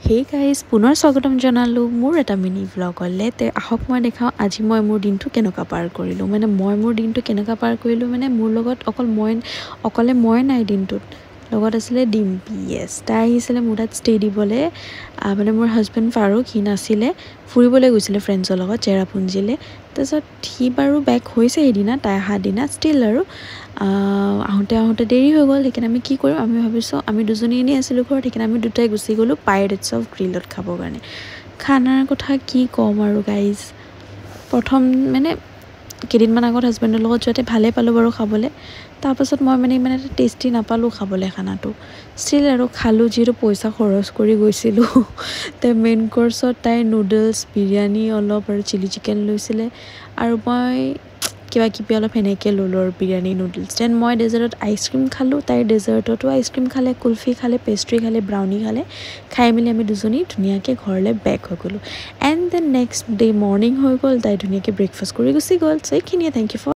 hey guys পুনৰ স্বাগতম জনালোঁ মোৰ এটা মিনি ভ্লগলৈ তে আহক মই দেখাওঁ আজি মই মোৰ দিনটো কেনেকুৱা পাৰ কৰিলোঁ মানে মোৰ দিনটো কেনেকুৱা পাৰ কৰিলোঁ মানে মোৰ লগত অকলে মই নাই দিনটোত লগত আছিলে ডিম্পি য়েছ তাই আহিছিলে মোৰ তাত ষ্টে দিবলৈ মানে মোৰ হাজবেণ্ড ফাৰুক সি নাছিলে ফুৰিবলৈ গৈছিলে ফ্ৰেণ্ডছৰ লগত চেৰাপুঞ্জীলৈ তাৰপিছত সি বাৰু বেক হৈছে সেইদিনা তাই অহা দিনা ষ্টিল আৰু আহোঁতে দেৰি হৈ গ'ল সেইকাৰণে আমি কি কৰিম আমি ভাবিছোঁ আমি দুজনী এনেই আছিলোঁ ঘৰত সেইকাৰণে আমি দুটাই গুচি গ'লোঁ পাইৰেটছ অফ গ্ৰিলত খাবৰ কাৰণে খানাৰ কথা কি ক'ম আৰু গাইজ প্ৰথম মানে কেইদিনমান আগত হাজবেণ্ডৰ লগত যোৱাতে ভালেই পালোঁ বাৰু খাবলৈ তাৰপাছত মই মানে ইমান এটা টেষ্টি নাপালোঁ খাবলৈ খানাটো ষ্টিল আৰু খালোঁ যিহেতু পইচা খৰচ কৰি গৈছিলোঁ তে মেইন কৰ্চত তাই নুডলছ বিৰিয়ানী অলপ আৰু চিলি চিকেন লৈছিলে আৰু মই কিবা কিবি অলপ সেনেকৈ ল'লোঁ আৰু বিৰিয়ানী নুডলছ দেন মই ডেজাৰ্টত আইচক্ৰীম খালোঁ তাইৰ ডেজাৰ্টতো আইচক্ৰীম খালে কুলফি খালে পেষ্ট্ৰি খালে ব্ৰাউনি খালে খাই মেলি আমি দুজনী ধুনীয়াকৈ ঘৰলৈ বেক হৈ গ'লোঁ and then next day morning হৈ গ'ল তাই ধুনীয়াকৈ ব্ৰেকফাষ্ট কৰি গুচি গ'ল চ' এইখিনিয়ে থেংক ইউ ফৰ